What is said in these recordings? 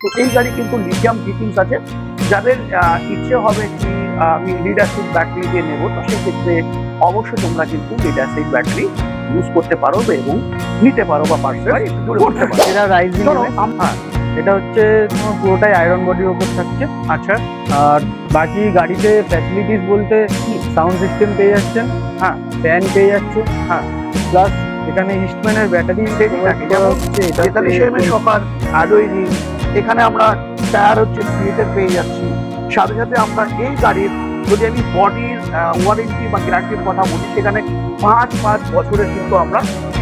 তো এই গাড়ি কিন্তু লিথিয়াম ফিটিংস আছে। যাদের ইচ্ছে হবে কি আমি লিড অ্যাসিড ব্যাটারি দিয়ে নেবো, তো সেক্ষেত্রে অবশ্যই তোমরা কিন্তু লিড অ্যাসিড ব্যাটারি ইউজ করতে পারো এবং নিতে পারো বা পার্সেল করতে পারো। এটা রাইজিং হ্যাঁ, এটা হচ্ছে তোমার পুরোটাই আয়রন বডির উপর থাকছে। আচ্ছা, আর বাকি গাড়িতে ফ্যাসিলিটিস বলতে সাউন্ড সিস্টেম পেয়ে যাচ্ছেন, হ্যাঁ, ফ্যান পেয়ে যাচ্ছে, হ্যাঁ, প্লাস এখানে ইস্টম্যানের ব্যাটারি হচ্ছে সকার অ্যালয় রিং, এখানে আমরা টায়ার হচ্ছে সিএটের পেয়ে যাচ্ছি। সাথে সাথে আমরা এই গাড়ির যদি আমি বডির ওয়ারেন্টি বা গ্যারান্টির কথা বলি, সেখানে 5 বছরের কিন্তু আমরা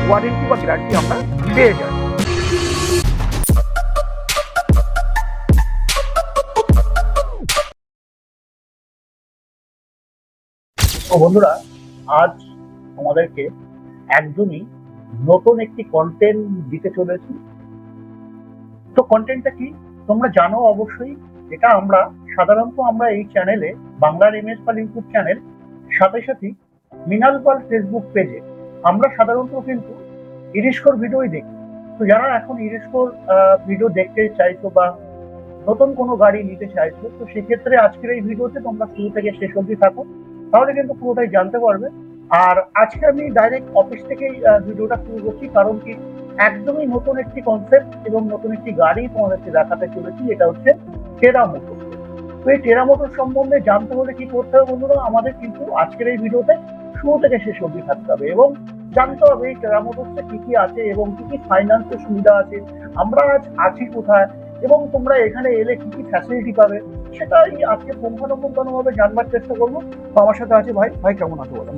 ওয়ারেন্টি বা গ্যারান্টি আমরা পেয়ে যাই। তো বন্ধুরা, আজ তোমাদেরকে একদমই নতুন একটি কন্টেন্ট দিতে চলেছি। তো কন্টেন্টটা কি তোমরা জানো অবশ্যই। এটা আমরা সাধারণত আমরা এই চ্যানেলে বাংলার এমএস পাল ইউটিউব চ্যানেল, সাথে সাথে মৃণাল পাল ফেসবুক পেজে আমরা সাধারণত কিন্তু ইরিস্কোর ভিডিওই দেখি। তো যারা এখন ইরিস্কোর ভিডিও দেখতে চাইছো বা নতুন কোনো গাড়ি নিতে চাইছো, তো সেক্ষেত্রে আজকের এই ভিডিওতে তোমরা শুরু থেকে শেষ অবধি থাকো, তাহলে কিন্তু পুরোটাই জানতে পারবে। আর আজকে আমি ডাইরেক্ট অফিস থেকেই ভিডিওটা শুরু করছি, কারণ কি একদমই নতুন একটি কনসেপ্ট এবং নতুন একটি গাড়ি তোমাদেরকে দেখাতে চলেছি। এটা হচ্ছে টেরা মোটর। তো এই টেরা মোটর সম্বন্ধে জানতে হলে কি করতে হবে বন্ধুরা, আমাদের কিন্তু আজকের এই ভিডিওতে শুরু থেকে শেষ অবধি থাকতে হবে এবং জানতে হবে এই টেরা মোটরসে কি কি আছে এবং কি কি ফাইন্যান্সের সুবিধা আছে, আমরা আজ আছি কোথায় এবং তোমরা এখানে এলে কি কি ফ্যাসিলিটি পাবে, সেটাই আজকে পুঙ্খানুপুঙ্খানুভাবে জানবার চেষ্টা করবো। তো আমার সাথে আছে ভাই। ভাই কেমন আছো বলো?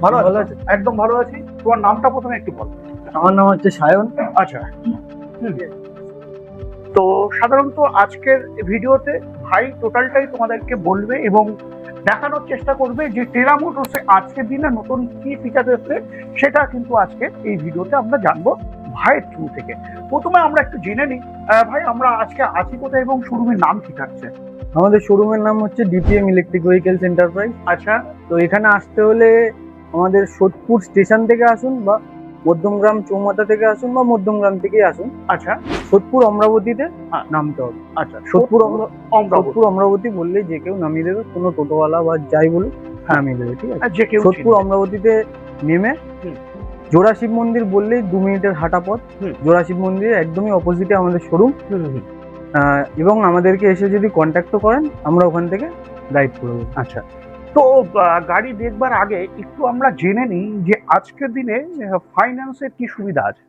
ভালো আছে, একদম ভালো আছি। তোমার নামটা প্রথমে একটু বলো। আমার নাম হচ্ছে সায়ন। আচ্ছা, তো সাধারণত আজকের ভিডিওতে ভাই টোটালটাই তোমাদেরকে বলবে এবং দেখানোর চেষ্টা করবে যে টেরা মোটরসে আজকের দিনে নতুন কি ফিচার এসেছে, সেটা কিন্তু আজকে এই ভিডিওতে আমরা জানবো ভাইয়ের থ্রু থেকে। প্রথমে আমরা একটু জেনে নিই ভাই, আমরা আজকে আছি কোথায় এবং শোরুমের নাম কি থাকছে? আমাদের শোরুমের নাম হচ্ছে ডিপিএম ইলেকট্রিক ভেহিকেলস এন্টারপ্রাইজ। আচ্ছা, তো এখানে আসতে হলে আমাদের সোদপুর স্টেশন থেকে আসুন বা মধ্যমগ্রাম চৌমাথা থেকে আসুন বা মধ্যমগ্রাম থেকেই আসুন। আচ্ছা, সোদপুর অমরাবতীতে নামতে হবে। আচ্ছা, সোদপুর অমরাবতী বললেই যে কেউ নামিয়ে দেবে, কোনো টোটোওয়ালা বা যাই বলুক নামিয়ে দেবে, ঠিক আছে? যে কেউ সোদপুর অমরাবতীতে নেমে জোড়া শিব মন্দির বললেই 2 মিনিটের হাঁটা পথ। জোড়া শিব মন্দিরের একদমই অপোজিটে আমাদের শোরুম, এবং আমাদেরকে এসে যদি কন্ট্যাক্টও করেন আমরা ওখান থেকে গাইড করে দেবো। আচ্ছা, তো গাড়ি দেখবার আগে একটু আমরা জেনে নিই যে আজকের দিনে ফাইন্যান্সের কি সুবিধা আছে,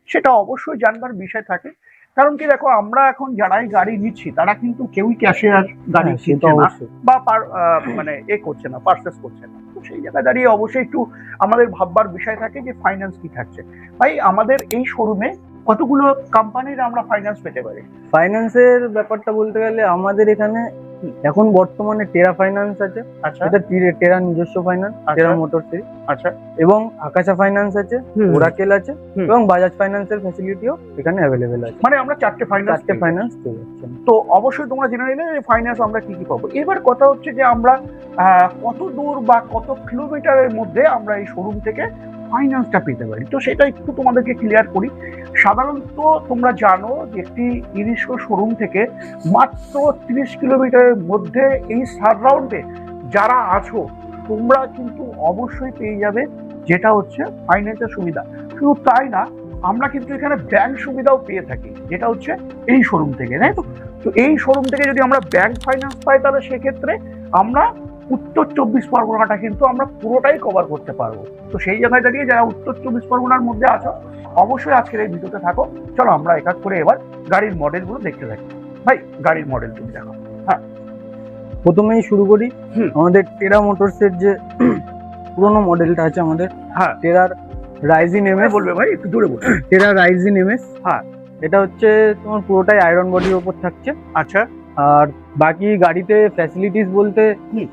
সেটা অবশ্যই জানবার বিষয় থাকে। কারণ কি দেখো, আমরা এখন যারাই গাড়ি নিচ্ছি তারা কিন্তু কেউই ক্যাশে আর গাড়ি কিনছে না বা মানে করছে না, পারচেস করছে না। তো সেই জায়গায় দাঁড়িয়ে অবশ্যই একটু আমাদের ভাববার বিষয় থাকে যে ফাইন্যান্স কি থাকছে। ভাই, আমাদের এই শোরুমে কতগুলো কোম্পানির আমরা ফাইন্যান্স পেতে পারি? ফাইন্যান্সের ব্যাপারটা বলতে গেলে আমাদের এখানে এখন বর্তমানে টেরা ফাইন্যান্স আছে। আচ্ছা, এটা টেরা নিজস্ব ফাইন্যান্স, টেরা মোটরসের। আচ্ছা, এবং আকাশা ফাইন্যান্স আছে, ওরাকেল আছে, এবং বাজাজ ফাইন্যান্সের ফ্যাসিলিটিও এখানে অ্যাভেলেবেল আছে। মানে আমরা চারটে ফাইন্যান্স পেয়ে যাচ্ছি। তো অবশ্যই তোমরা জেনে নিলে ফাইন্যান্স আমরা কি কি পাবো। এবার কথা হচ্ছে যে আমরা কত দূর বা কত কিলোমিটারের মধ্যে আমরা এই শোরুম থেকে ফাইন্যান্সটা পেতে পারি, তো সেটা একটু তোমাদেরকে ক্লিয়ার করি। সাধারণত তোমরা জানো যে একটি ইরিস্কো শোরুম থেকে মাত্র 30 কিলোমিটারের মধ্যে এই সারাউন্ডে যারা আছো তোমরা কিন্তু অবশ্যই পেয়ে যাবে যেটা হচ্ছে ফাইন্যান্সের সুবিধা। শুধু তাই না, আমরা কিন্তু এখানে ব্যাংক সুবিধাও পেয়ে থাকি, যেটা হচ্ছে এই শোরুম থেকে, তাই তো? তো এই শোরুম থেকে যদি আমরা ব্যাংক ফাইন্যান্স পাই, তাহলে সেক্ষেত্রে আমরা উত্তর 24 পরগনাটা কিন্তু আমরা পুরোটাই কভার করতে পারবো। তো সেই জায়গায় দাঁড়িয়ে যারা উত্তর 24 পরগনার মধ্যে আছো অবশ্যই আজকের এই ভিডিওতে থাকো। চলো আমরা এক এক করে এবার গাড়ির মডেলগুলো দেখতে থাকি। ভাই, গাড়ির মডেল তুমি দেখো। হ্যাঁ, প্রথমেই শুরু করি আমাদের টেরা মোটরসের যে পুরোনো মডেলটা আছে আমাদের। হ্যাঁ, টেরার রাইজিন এমএস বলবে ভাই, একটু জোরে বলবে। টেরা রাইজিন এমএস। হ্যাঁ, এটা হচ্ছে তোমার পুরোটাই আয়রন বডির উপর থাকছে। আচ্ছা, আর বাকি গাড়িতে ফ্যাসিলিটিস বলতে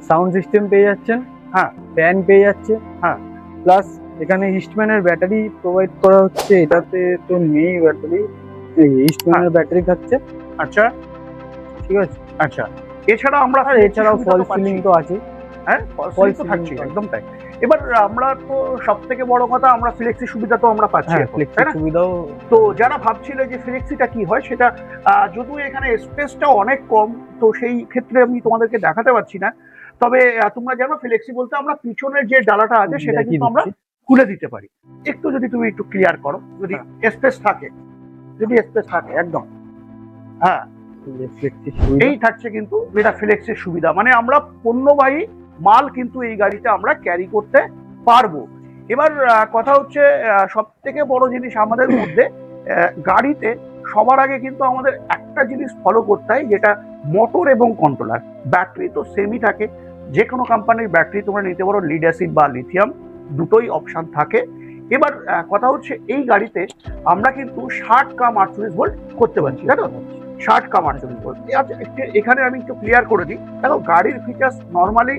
সাউন্ড সিস্টেম পেয়ে যাচ্ছেন, হ্যাঁ, ফ্যান পেয়ে যাচ্ছে, হ্যাঁ, প্লাস এখানে ইস্টম্যানের ব্যাটারি প্রোভাইড করা হচ্ছে। এটাতে তো নেই ব্যাটারি, ইস্টম্যানের ব্যাটারি থাকছে। আচ্ছা, ঠিক আছে। আচ্ছা, এছাড়া আমরা এছাড়াও ফল সিলিং তো আছে। হ্যাঁ ফলস তো থাকছে একদম তাই। এবার আমরা তো সব থেকে বড় কথা আমরা ফ্লেক্সি সুবিধা তো আমরা পাচ্ছি হ্যাঁ এখন, ফ্লেক্সি তাই না? সুবিধাও তো যারা ভাবছিল যে ফ্লেক্সিটা কি হয় সেটা যদিও এখানে স্পেসটা অনেক কম, তো সেই ক্ষেত্রে আমি তোমাদেরকে দেখাতে পারছি না। তবে তোমরা জানো ফ্লেক্সি বলতে আমরা পিছনের যে ডালাটা আছে সেটা দেখিয়ে কিন্তু আমরা খুলে দিতে পারি। একটু যদি তুমি একটু ক্লিয়ার করো, যদি স্পেস থাকে, যদি স্পেস থাকে একদম, হ্যাঁ ফ্লেক্সি সুবিধা। এই থাকছে কিন্তু এটা ফ্লেক্সির সুবিধা, মানে আমরা পণ্যবাহী মাল কিন্তু এই গাড়িতে আমরা ক্যারি করতে পারবো। এবার কথা হচ্ছে সব থেকে বড় জিনিস আমাদের মধ্যে গাড়িতে সবার আগে কিন্তু আমাদের একটা জিনিস ফলো করতে হয়, যেটা মোটর এবং কন্ট্রোলার। ব্যাটারি তো সেমই থাকে, যে কোনো কোম্পানির ব্যাটারি তোমরা নিতে পারো, লিড অ্যাসিড বা লিথিয়াম, দুটোই অপশন থাকে। এবার কথা হচ্ছে এই গাড়িতে আমরা কিন্তু 60 কাম 48 ভোল্ট করতে পারছি, তাই তো? 60 কাম 48 ভোল্ট। আচ্ছা এখানে আমি একটু ক্লিয়ার করে দিই, দেখো গাড়ির ফিচার্স নর্মালি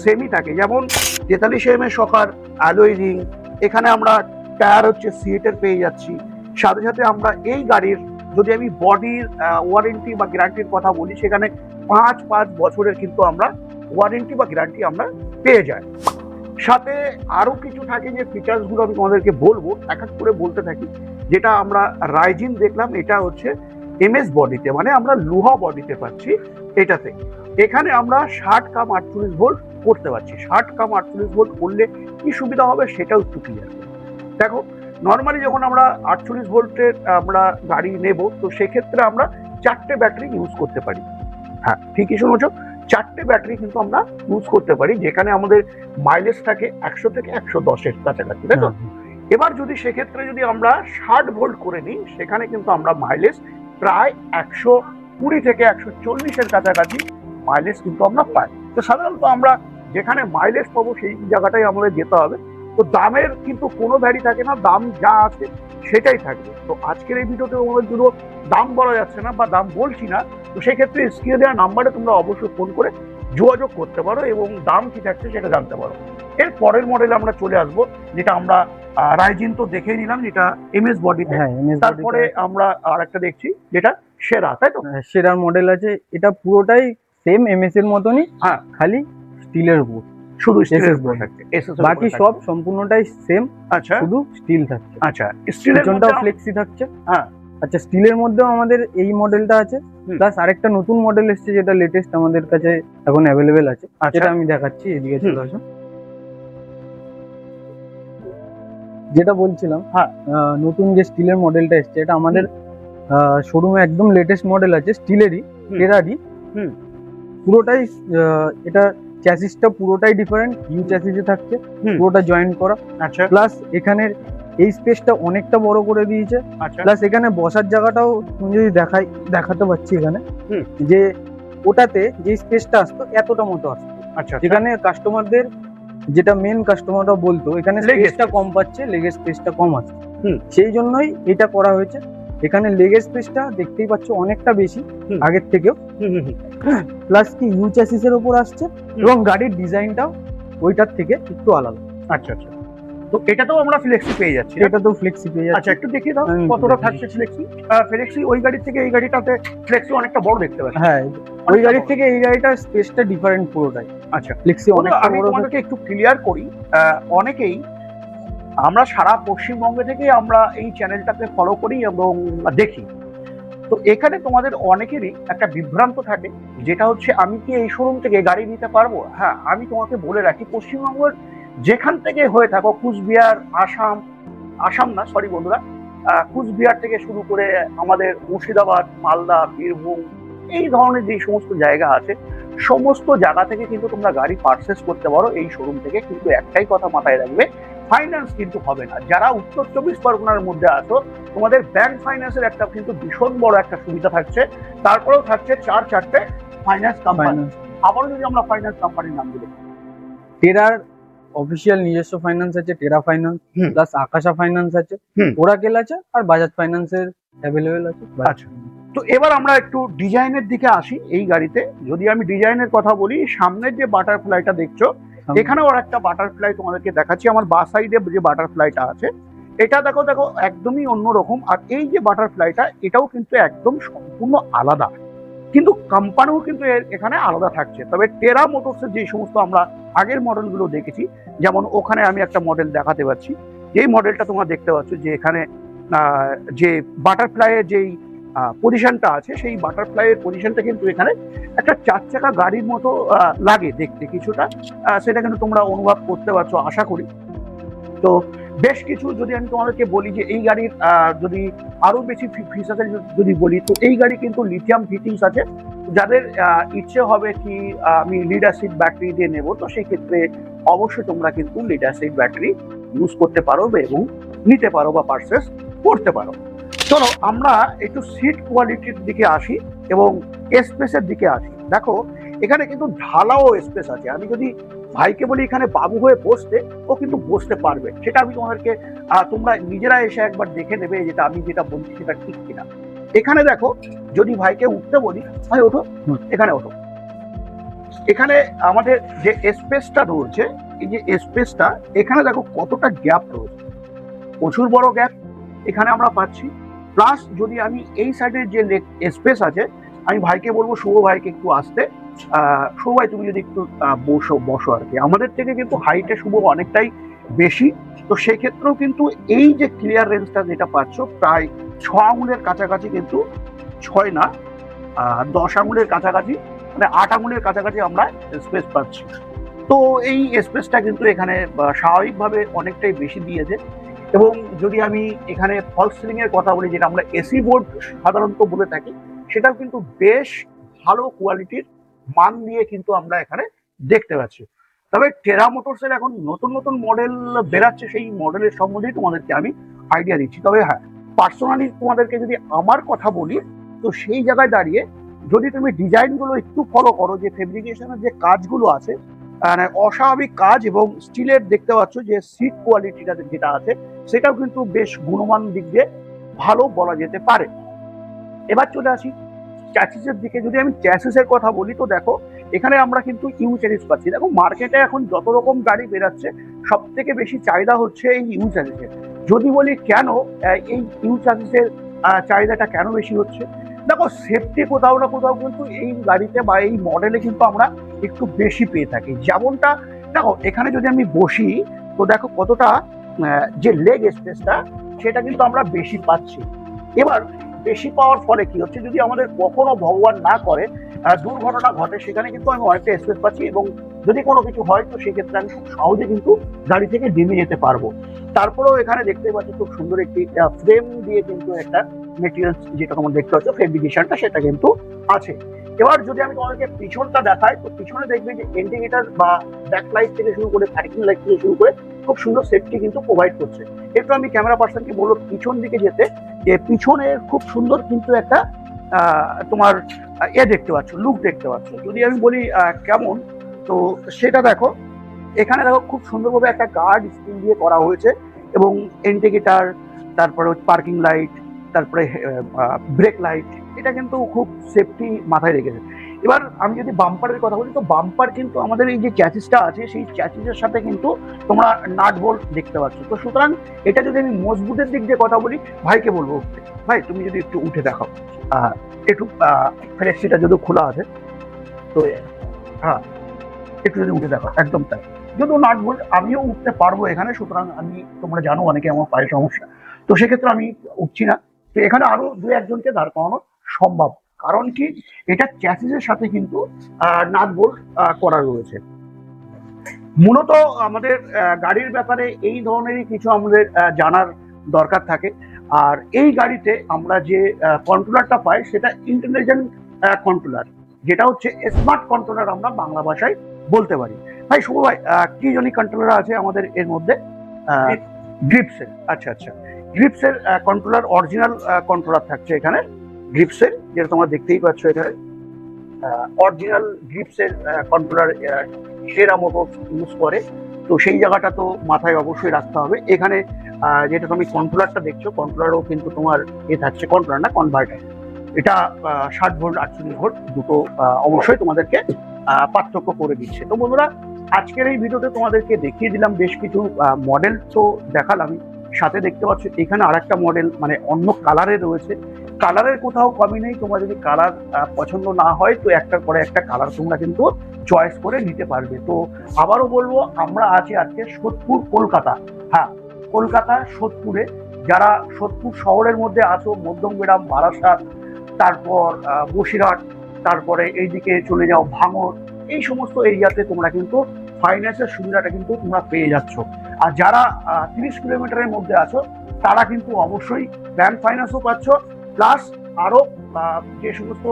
সেমই থাকে, যেমন 43 mm শকার, অ্যালয় রিং, এখানে আমরা টায়ার হচ্ছে সিএটের পেয়ে যাচ্ছি। সাথে সাথে আমরা এই গাড়ির যদি আমি বডির ওয়ারেন্টি বা গ্যারান্টির কথা বলি, সেখানে 5 বছরের কিন্তু আমরা ওয়ারেন্টি বা গ্যারান্টি আমরা পেয়ে যাই। সাথে আরো কিছু থাকে যে ফিচার্স গুলো আমি তোমাদেরকে বলবো, এক এক করে বলতে থাকি। যেটা আমরা রাইজিন দেখলাম, এটা হচ্ছে এমএস বডিতে, মানে আমরা লোহা বডিতে পাচ্ছি এটাতে। এখানে আমরা 60 কাম 48 ভোল্ট করতে পারছি। 60 কাম 48 ভোল্ট করলে কি সুবিধা হবে সেটাও একটু ক্লিয়ার। দেখো নর্মালি যখন আমরা 48 ভোল্টের আমরা গাড়ি নেব, তো সেক্ষেত্রে আমরা 4টে ব্যাটারি ইউজ করতে পারি। হ্যাঁ ঠিকই শুনেছো, 4টে ব্যাটারি কিন্তু আমরা ইউজ করতে পারি, যেখানে আমাদের মাইলেজ থাকে 100 থেকে 110-এর কাছাকাছি, তাই তো? এবার যদি সেক্ষেত্রে যদি আমরা 60 ভোল্ট করে নিই, সেখানে কিন্তু আমরা মাইলেজ প্রায় 120 থেকে 140-এর কাছাকাছি মাইলেজ কিন্তু আমরা পাই। তো সাধারণত আমরা যেখানে মাইলেজ পাবো সেই জায়গাটাই আমাদের যেতে হবে। তো দামের কিন্তু কোনো ভ্যারি থাকে না, দাম যা আছে সেটাই থাকবে। তো আজকের এই ভিডিওতে আমাদের দুটো দাম বলা যাচ্ছে না বা দাম বলছি না, তো সেক্ষেত্রে স্ক্রিনে দেওয়া নাম্বারে তোমরা অবশ্যই ফোন করে যোগাযোগ করতে পারো এবং দাম কি থাকছে সেটা জানতে পারো। এর পরের মডেলে আমরা চলে আসবো, যেটা আমরা রাইজিন তো দেখেই নিলাম, যেটা এমএস বডিতে। হ্যাঁ তারপরে আমরা আর একটা দেখছি যেটা সেরা, তাই তো? সেরার মডেল আছে, এটা পুরোটাই সেম এমএস এর মতনই, হ্যাঁ খালি স্টিলের বোর্ড, শুধু স্টিলের SS উপরে থাকছে, বাকি সব সম্পূর্ণটাই সেম, আচ্ছা শুধু স্টিল থাকছে। আচ্ছা স্টিলের পিছনটাও ফ্লেক্সি থাকছে। হ্যাঁ আচ্ছা স্টিলের মধ্যেও আমাদের এই মডেলটা আছে, প্লাস আরেকটা নতুন মডেল এসেছে যেটা লেটেস্ট আমাদের কাছে এখন অ্যাভেলেবেল আছে, যেটা আমি দেখাচ্ছি, এদিকে চলে আসুন। যেটা বলছিলাম, হ্যাঁ নতুন যে স্টিলের মডেলটা এসেছে, এটা আমাদের শোরুমে একদম লেটেস্ট মডেল আছে, স্টিলেরই, টেরারই, পুরোটাই এটা চ্যাসিসটা পুরোটাই ডিফারেন্ট, ইউ চ্যাসিসে থাকছে, পুরোটা জয়েন্ট করা। আচ্ছা প্লাস এখানের এই স্পেসটা অনেকটা বড় করে দিয়েছে, আচ্ছা প্লাস এখানে বসার জায়গাটাও তুমি যদি দেখাতে পাচ্ছি এখানে, যে ওটাতে যে স্পেসটা আসতো এতটা মতো আসতো, আচ্ছা যেখানে কাস্টমারদের যেটা মেন কাস্টমাররা বলতো এখানে স্পেসটা কম পাচ্ছে, লেগের স্পেসটা কম আসছে, সেই জন্যই এটা করা হয়েছে। এখানে লেগের স্পেসটা দেখতেই পাচ্ছ অনেকটা বেশি আগের থেকেও, প্লাস কি ইউ চ্যাসিসের উপর আসছে এবং গাড়ির ডিজাইনটাও ওইটার থেকে একটু আলাদা। আচ্ছা আচ্ছা, তো এটাতেও আমরা ফ্লেক্সি পেয়ে যাচ্ছি, এটা তো ফ্লেক্সি পেয়ে যাচ্ছে। আচ্ছা একটু দেখিয়ে দাও কতটা থাকছে ফ্লেক্সি। ফ্লেক্সি ওই গাড়ি থেকে এই গাড়িটাতে ফ্লেক্সি অনেকটা বড় দেখতে পাচ্ছি। হ্যাঁ ওই গাড়ির থেকে এই গাড়িটার স্পেসটা ডিফারেন্ট পুরোটাই। আচ্ছা ফ্লেক্সি অনেকটা আমি বড়। তোমাদেরকে একটু ক্লিয়ার করি, অনেকেই আমরা সারা পশ্চিমবঙ্গ থেকে আমরা এই চ্যানেলটাকে ফলো করি এবং দেখি। তো এখানে তোমাদের অনেকেরই একটা বিভ্রান্ত থাকে, যেটা হচ্ছে আমি কি এই শোরুম থেকে গাড়ি নিতে পারবো? হ্যাঁ আমি তোমাকে বলে রাখি, পশ্চিমবঙ্গের যেখান থেকে হয়ে থাকো, কুচবিহার, আসাম না সরি বন্ধুরা, কুচবিহার থেকে শুরু করে আমাদের মুর্শিদাবাদ, মালদা, বীরভূম, এই ধরনের যে সমস্ত জায়গা আছে, সমস্ত জায়গা থেকে কিন্তু তোমরা গাড়ি পারচেস করতে পারো এই শোরুম থেকে। কিন্তু একটাই কথা মাথায় রাখবে, ফাইন্যান্স কিন্তু হবে না। যারা উত্তর 24 পরগনার মধ্যে আছো, তোমাদের ব্যাংক ফাইন্যান্সের একটা কিন্তু ভীষণ বড় একটা সুবিধা থাকছে। তারপরেও থাকছে 4-4টে ফাইন্যান্স কোম্পানি। আবারও যদি আমরা ফাইন্যান্স কোম্পানির নাম দিই, টেরার অফিসিয়াল নিজস্ব ফাইন্যান্স আছে, টেরা ফাইন্যান্স, প্লাস আকাশা ফাইন্যান্স আছে, ওরাকেল আছে, আর বাজাজ ফাইন্যান্সের অ্যাভেলেবেল আছে। আচ্ছা তো এবার আমরা একটু ডিজাইনের দিকে আসি। এই গাড়িতে যদি আমি ডিজাইনের কথা বলি, সামনের যে বাটারফ্লাইটা দেখছো, এখানেও আর একটা বাটারফ্লাই তোমাদেরকে দেখাচ্ছি। আমার বা সাইডে যে বাটারফ্লাইটা আছে, এটা দেখো দেখো একদমই অন্যরকম। আর এই যে বাটারফ্লাইটা, এটাও কিন্তু একদম সম্পূর্ণ আলাদা। কিন্তু কোম্পানিও কিন্তু এখানে আলাদা থাকছে। তবে টেরা মোটরসের যে সমস্ত আমরা আগের মডেলগুলো দেখেছি, যেমন ওখানে আমি একটা মডেল দেখাতে পাচ্ছি, যেই মডেলটা তোমরা দেখতে পাচ্ছ যে এখানে যে বাটারফ্লাইয়ের যেই পজিশনটা আছে, সেই বাটারফ্লাইয়ের পজিশনটা কিন্তু এখানে একটা 4 চাকা গাড়ির মতো লাগে দেখতে কিছুটা। সেটা কিন্তু তোমরা অনুভব করতে পারছো আশা করি। তো বেশ কিছু যদি আমি তোমাদেরকে বলি যে এই গাড়ির যদি আরো বেশি ফিচার যদি বলি, তো এই গাড়ি কিন্তু লিথিয়াম ফিটিংস আছে। যাদের ইচ্ছে হবে কি আমি লিড অ্যাসিড ব্যাটারি দিয়ে নেবো, তো সেই ক্ষেত্রে অবশ্যই তোমরা কিন্তু লিড অ্যাসিড ব্যাটারি ইউজ করতে পারো এবং নিতে পারো বা পারচেস করতে পারো। চলো আমরা একটু সিট কোয়ালিটির দিকে আসি এবং স্পেসের দিকে আসি। দেখো এখানে কিন্তু ঢালাও স্পেস আছে। আমি যদি ভাইকে বলি এখানে বাবু হয়ে বসতে, ও কিন্তু বসতে পারবে। সেটা আমি তোমাদেরকে তোমরা নিজেরা এসে একবার দেখে নেবে যেটা আমি যেটা বলছি সেটা ঠিক কিনা। এখানে দেখো যদি ভাইকে উঠতে বলি, ভাই ওঠো, এখানে ওঠো। এখানে আমাদের যে স্পেসটা রয়েছে, এই যে স্পেসটা এখানে দেখো কতটা গ্যাপ রয়েছে, প্রচুর বড় গ্যাপ এখানে আমরা পাচ্ছি। প্লাস যদি আমি এই সাইডের যে স্পেস আছে, আমি ভাইকে বলবো শুভ ভাইকে একটু আসতে। শুভ ভাই তুমি যদি একটু বসো আর কি। আমাদের থেকে কিন্তু হাইটে শুভ অনেকটাই বেশি, তো সেক্ষেত্রেও কিন্তু এই যে ক্লিয়ার রেঞ্জটা যেটা পাচ্ছ প্রায় 6 আঙুলের কাছাকাছি, কিন্তু 6 না 10 আঙুলের কাছাকাছি, মানে 8 আঙুলের কাছাকাছি আমরা স্পেস পাচ্ছি। তো এই স্পেসটা কিন্তু এখানে স্বাভাবিকভাবে অনেকটাই বেশি দিয়েছে। এবং যদি আমি এখানে ফলস সিলিং এর কথা বলি, যেটা আমরা এসি বোর্ড সাধারণত বলে থাকি, সেটাও কিন্তু বেশ ভালো কোয়ালিটির মান দিয়ে কিন্তু আমরা এখানে দেখতে পাচ্ছি। তবে টেরা মোটরসের এখন নতুন নতুন মডেল বেরাচ্ছে, সেই মডেলের সম্বন্ধেই তোমাদেরকে আমি আইডিয়া দিচ্ছি। তবে হ্যাঁ, পার্সোনালি তোমাদেরকে যদি আমার কথা বলি, তো সেই জায়গায় দাঁড়িয়ে যদি তুমি ডিজাইনগুলো একটু ফলো করো, যে ফেব্রিকেশনের যে কাজগুলো আছে, মানে অস্বাভাবিক কাজ, এবং স্টিলের দেখতে পাচ্ছ যে সিট কোয়ালিটিটা যেটা আছে, সেটাও কিন্তু বেশ গুণমান দিক দিয়ে ভালো বলা যেতে পারে। এবার চলে আসি চ্যাসিসের দিকে। যদি আমি চ্যাসিসের কথা বলি, তো দেখো এখানে আমরা কিন্তু ইউ চ্যাসিস পাচ্ছি। দেখো মার্কেটে এখন যত রকম গাড়ি বেরাচ্ছে, সব থেকে বেশি চাহিদা হচ্ছে এই ইউ চ্যাসিসের। যদি বলি কেন এই ইউ চ্যাসিসের চাহিদাটা কেন বেশি হচ্ছে, দেখো সেফটি কোথাও না কোথাও কিন্তু এই গাড়িতে বা এই মডেলে কিন্তু আমরা একটু বেশি পেয়ে থাকি। যেমনটা দেখো এখানে যদি আমি বসি, তো দেখো কতটা যে লেগ স্পেসটা সেটা কিন্তু আমরা বেশি পাচ্ছি। এবার বেশি পাওয়ার ফলে কি হচ্ছে, যদি আমাদের কখনো ভগবান না করে দুর্ঘটনা ঘটে, সেখানে কিন্তু আমি অনেকটা স্পেস পাচ্ছি, এবং যদি কোনো কিছু হয় তো সেক্ষেত্রে আমি খুব সহজে কিন্তু গাড়ি থেকে নেমে যেতে পারবো। তারপরেও এখানে দেখতে পাচ্ছি খুব সুন্দর একটি ফ্রেম দিয়ে কিন্তু একটা মেটেরিয়ালস, যেটা তোমার দেখতে পাচ্ছ ফেব্রিকেশনটা, সেটা কিন্তু আছে। এবার যদি আমি তোমাদেরকে পিছনটা দেখাই, তো পিছনে দেখবে যে ইন্ডিকেটর বা ব্যাক লাইট থেকে শুরু করে পার্কিং লাইট থেকে শুরু করে খুব সুন্দর সেফটি কিন্তু প্রোভাইড করছে। একটু আমি ক্যামেরা পার্সনকে বলবো পিছন দিকে যেতে, যে পিছনে খুব সুন্দর কিন্তু একটা তোমার দেখতে পাচ্ছ, লুক দেখতে পাচ্ছ। যদি আমি বলি কেমন, তো সেটা দেখো এখানে দেখো খুব সুন্দরভাবে একটা গার্ড স্ক্রিন দিয়ে করা হয়েছে, এবং ইন্ডিকেটর, তারপরে পার্কিং লাইট, তারপরে ব্রেক লাইট, এটা কিন্তু খুব সেফটি মাথায় রেখেছে। এবার আমি যদি বাম্পারের কথা বলি, তো বাম্পার কিন্তু আমাদের এই যে চ্যাসিসটা আছে, সেই চ্যাসিসের সাথে কিন্তু তোমরা নাট বোল্ট দেখতে পাচ্ছ। তো সুতরাং এটা যদি আমি মজবুতের দিক দিয়ে কথা বলি, ভাইকে বলবো ভাই তুমি যদি একটু উঠে দেখাও, একটু ফ্লেক্সিটা যদি খোলা আছে, তো হ্যাঁ একটু যদি উঠে দেখো, একদম তাই। যদিও নাট বোল্ট আমিও উঠতে পারবো এখানে, সুতরাং আমি, তোমরা জানো অনেকে আমার পায়ে সমস্যা, তো সেক্ষেত্রে আমি উঠছি না। তো এখানে আরো দু একজনকে দাঁড় করানো সম্ভব, কারণ কি এটা চ্যাসিসের সাথে কিন্তু নাট বোল্ট করা রয়েছে। মূলত আমাদের গাড়ির ব্যাপারে এই ধরনেরই কিছু আমাদের জানার দরকার থাকে। আর এই গাড়িতে আমরা যে কন্ট্রোলারটা পাই, সেটা ইন্টেলিজেন্ট কন্ট্রোলার, যেটা হচ্ছে স্মার্ট কন্ট্রোলার আমরা বাংলা ভাষায় বলতে পারি। ভাই শুভ ভাই, কি জন্য কন্ট্রোলার আছে আমাদের এর মধ্যে? গ্রিপসের, আচ্ছা আচ্ছা, গ্রিপসের কন্ট্রোলার, অরিজিনাল কন্ট্রোলার থাকছে এখানে গ্রিপসের, যেটা তোমরা দেখতেই পাচ্ছ এখানে অরিজিনাল গ্রিপসের কন্ট্রোলার সেরা মোটরস ইউজ করে। তো সেই জায়গাটা তো মাথায় অবশ্যই রাখতে হবে। এখানে যেটা তুমি কন্ট্রোলারটা দেখছো, কন্ট্রোলারও কিন্তু তোমার থাকছে, কন্ট্রোলার না কনভার্টার, এটা 60 ভোল্ট 48 ভোল্ট দুটো অবশ্যই তোমাদেরকে পার্থক্য করে দিচ্ছে। তো বন্ধুরা, আজকের এই ভিডিওতে তোমাদেরকে দেখিয়ে দিলাম বেশ কিছু মডেল, তো দেখালাম সাথে দেখতে পাচ্ছ এখানে আরেকটা মডেল মানে অন্য কালারে রয়েছে। কালারের কোথাও কমই নেই, তোমরা যদি কালার পছন্দ না হয় তো একটার পরে একটা কালার তোমরা কিন্তু চয়েস করে নিতে পারবে। তো আবারও বলবো, আমরা আছি আজকে সোদপুর, কলকাতা। হ্যাঁ, কলকাতার সোদপুরে। যারা সোদপুর শহরের মধ্যে আছো, মধ্যমগ্রাম, বারাসাত, তারপর বসিরহাট, তারপরে এইদিকে চলে যাও ভাঙড়, এই সমস্ত এরিয়াতে তোমরা কিন্তু ফাইন্যান্সের সুবিধাটা কিন্তু তোমরা পেয়ে যাচ্ছ। আর যারা 30 কিলোমিটারের মধ্যে আছো তারা কিন্তু অবশ্যই ব্যাংক ফাইন্যান্সও পাচ্ছ, প্লাস আরো যে সমস্ত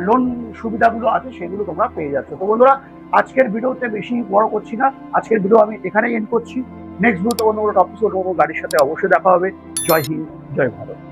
লোন সুবিধাগুলো আছে সেগুলো তোমরা পেয়ে যাচ্ছ। তো বন্ধুরা, আজকের ভিডিওতে বেশি বড় করছি না, আজকের ভিডিও আমি এখানেই এন্ড করছি। নেক্সট ভিডিওতে অন্য কোনো টপিক, অন্য কোনো গাড়ির সাথে অবশ্যই দেখা হবে। জয় হিন্দ, জয় ভারত।